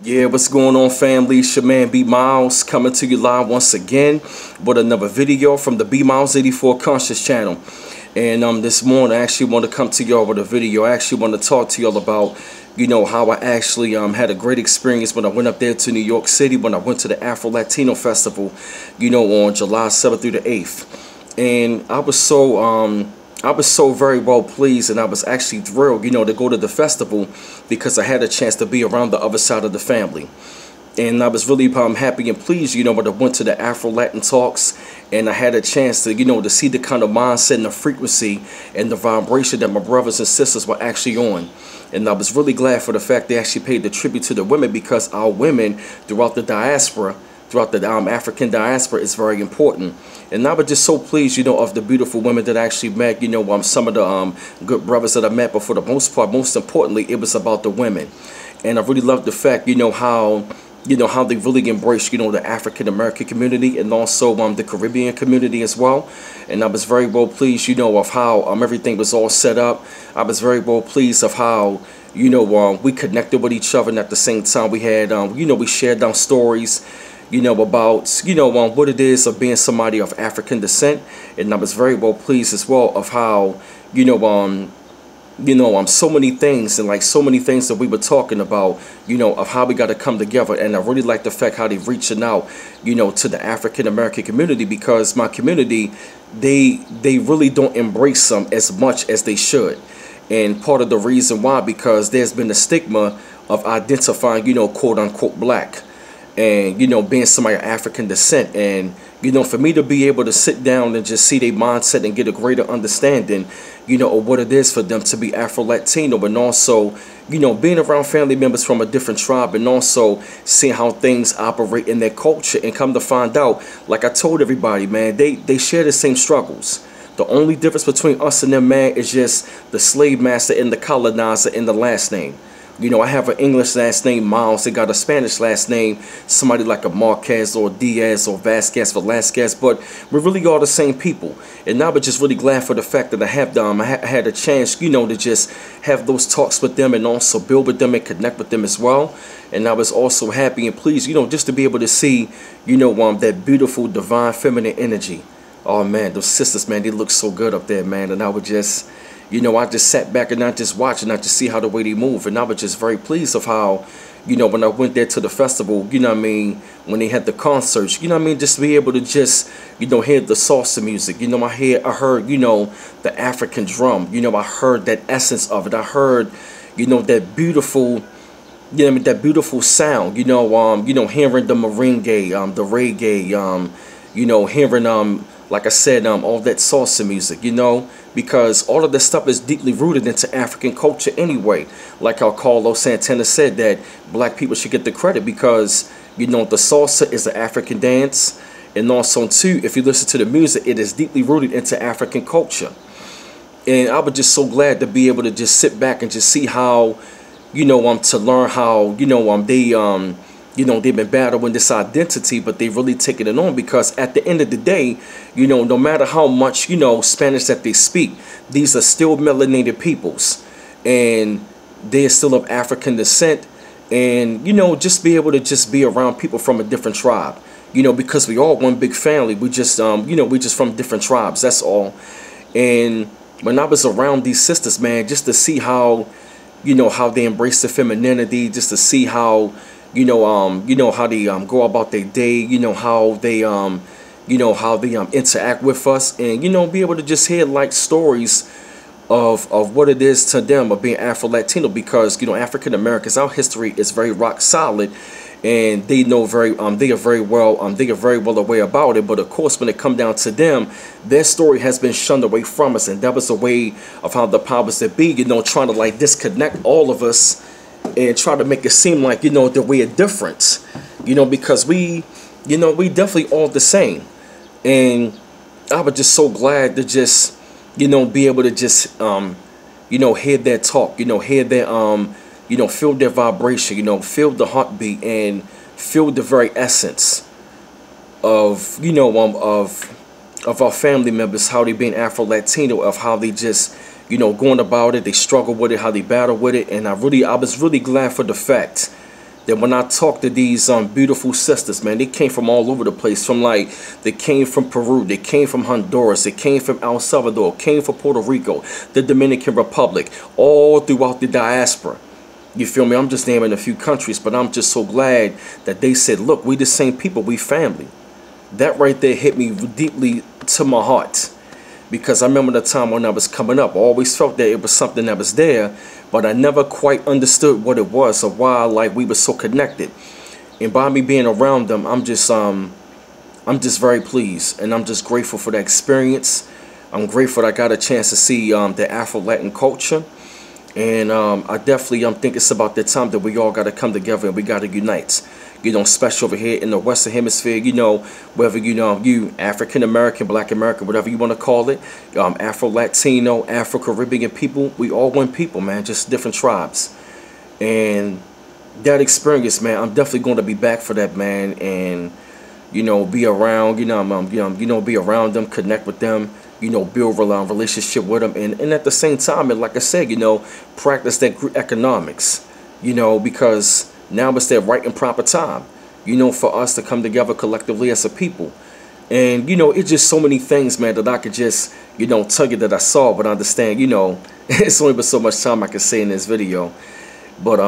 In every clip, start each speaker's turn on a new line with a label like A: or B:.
A: Yeah, what's going on, family? It's your man B Miles coming to you live once again with another video from the B Miles 84 Conscious channel. And this morning I actually want to come to y'all with a video. I actually want to talk to y'all about, how I actually had a great experience when I went up there to New York City when I went to the Afro Latino festival, on July 7th through the 8th. And I was so very well pleased, and I was actually thrilled, to go to the festival because I had a chance to be around the other side of the family. And I was really happy and pleased, when I went to the Afro-Latin talks, and I had a chance to, to see the kind of mindset and the frequency and the vibration that my brothers and sisters were actually on. And I was really glad for the fact they actually paid the tribute to the women, because our women throughout the diaspora, throughout the African diaspora, is very important. And I was just so pleased, of the beautiful women that I actually met, some of the good brothers that I met, but for the most part, most importantly, it was about the women. And I really loved the fact, how they really embraced, the African American community, and also the Caribbean community as well. And I was very well pleased, of how everything was all set up. I was very well pleased of how, we connected with each other, and at the same time we had, we shared down stories, about, what it is of being somebody of African descent. And I was very well pleased as well of how, so many things, and like so many things that we were talking about, of how we got to come together. And I really like the fact how they reaching out, to the African American community, because my community, they really don't embrace them as much as they should. And part of the reason why, because there's been a stigma of identifying, quote unquote black, and being somebody of African descent. And for me to be able to sit down and just see their mindset and get a greater understanding, of what it is for them to be Afro-Latino, and also, being around family members from a different tribe, and also seeing how things operate in their culture, and come to find out, like I told everybody, man, they share the same struggles. The only difference between us and them, man, is just the slave master and the colonizer in the last name. I have an English last name, Miles. They got a Spanish last name, somebody like a Marquez or Diaz or Vasquez, Velasquez, but we're really all the same people. And I was just really glad for the fact that I had a chance, to just have those talks with them, and also build with them and connect with them as well. And I was also happy and pleased, just to be able to see, that beautiful divine feminine energy. Oh man, those sisters, man, they look so good up there, man. And I would just, I just sat back and I just watched, and I just see how the way they move. And I was just very pleased of how, when I went there to the festival, when they had the concerts, just to be able to just, hear the salsa music. I heard, the African drum. I heard that essence of it. I heard, that beautiful, that beautiful sound. Hearing the merengue, the reggae, hearing like I said, all that salsa music, because all of this stuff is deeply rooted into African culture anyway. Like how Carlos Santana said that black people should get the credit because, the salsa is an African dance. And also, too, if you listen to the music, it is deeply rooted into African culture. And I was just so glad to be able to just sit back and just see how, to learn how, they've been battling this identity, but they've really taken it on, because at the end of the day, no matter how much, Spanish that they speak, these are still melanated peoples, and they're still of African descent. And, just be able to just be around people from a different tribe, because we all one big family. We just, we just from different tribes, that's all. And when I was around these sisters, man, just to see how, how they embrace the femininity, just to see how, how they go about their day, how they interact with us, and be able to just hear like stories of what it is to them of being Afro-Latino, because African Americans, our history is very rock solid, and they know they are very well aware about it. But of course, when it come down to them, their story has been shunned away from us, and that was a way of how the powers that be, trying to like disconnect all of us and try to make it seem like, that we are different, because we definitely all the same. And I was just so glad to just, be able to just, hear their talk, hear their, feel their vibration, feel the heartbeat, and feel the very essence of, of our family members, how they being Afro-Latino, of how they just, going about it, they struggle with it, how they battle with it. And I was really glad for the fact that when I talk to these beautiful sisters, man, they came from all over the place. They came from Peru, they came from Honduras, they came from El Salvador, came from Puerto Rico, the Dominican Republic, all throughout the diaspora. You feel me? I'm just naming a few countries, but I'm just so glad that they said, look, we the same people, we family. That right there hit me deeply to my heart. Because I remember the time when I was coming up, I always felt that it was something that was there, but I never quite understood what it was or why like we were so connected. And by me being around them, I'm just very pleased, and I'm just grateful for the experience. I'm grateful that I got a chance to see the Afro-Latin culture. And I definitely think it's about the time that we all got to come together and we got to unite. You know, especially over here in the Western Hemisphere, you know, whether, you African American, Black American, whatever you want to call it, Afro-Latino, Afro-Caribbean people, we all one people, man, just different tribes. And that experience, man, I'm definitely going to be back for that, man, and, be around, be around them, connect with them, build a relationship with them, and at the same time, and like I said, practice that group economics, because now it's that right and proper time, for us to come together collectively as a people. And, it's just so many things, man, that I could just, tell you that I saw, but understand, it's only been so much time I can say in this video. But,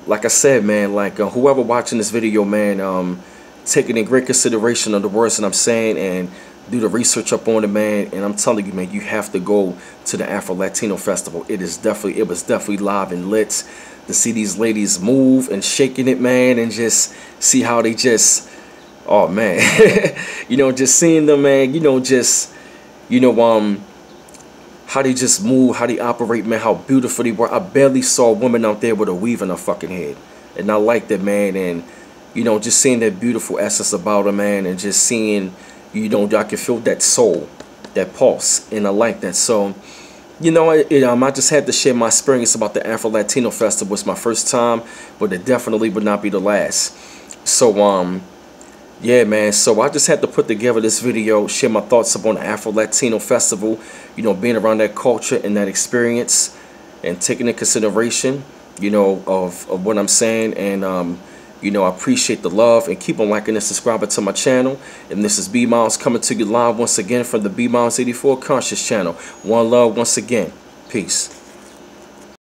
A: like I said, man, like whoever watching this video, man, taking in great consideration of the words that I'm saying and do the research up on it, man. And I'm telling you, man, you have to go to the Afro-Latino Festival. It was definitely live and lit. To see these ladies move and shaking it, man, and just see how they just, oh man, just seeing them, man, how they just move, how they operate, man, how beautiful they were. I barely saw a woman out there with a weave in her fucking head, and I liked it, man. And just seeing that beautiful essence about her, man, and just seeing, I can feel that soul, that pulse, and I like that. So, I just had to share my experience about the Afro-Latino Festival. It's my first time, but it definitely would not be the last. So, yeah, man. So I just had to put together this video, share my thoughts upon the Afro-Latino Festival, being around that culture and that experience, and taking into consideration, of what I'm saying. And, I appreciate the love, and keep on liking and subscribing to my channel. And this is B Miles coming to you live once again from the B Miles 84 Conscious channel. One love once again. Peace.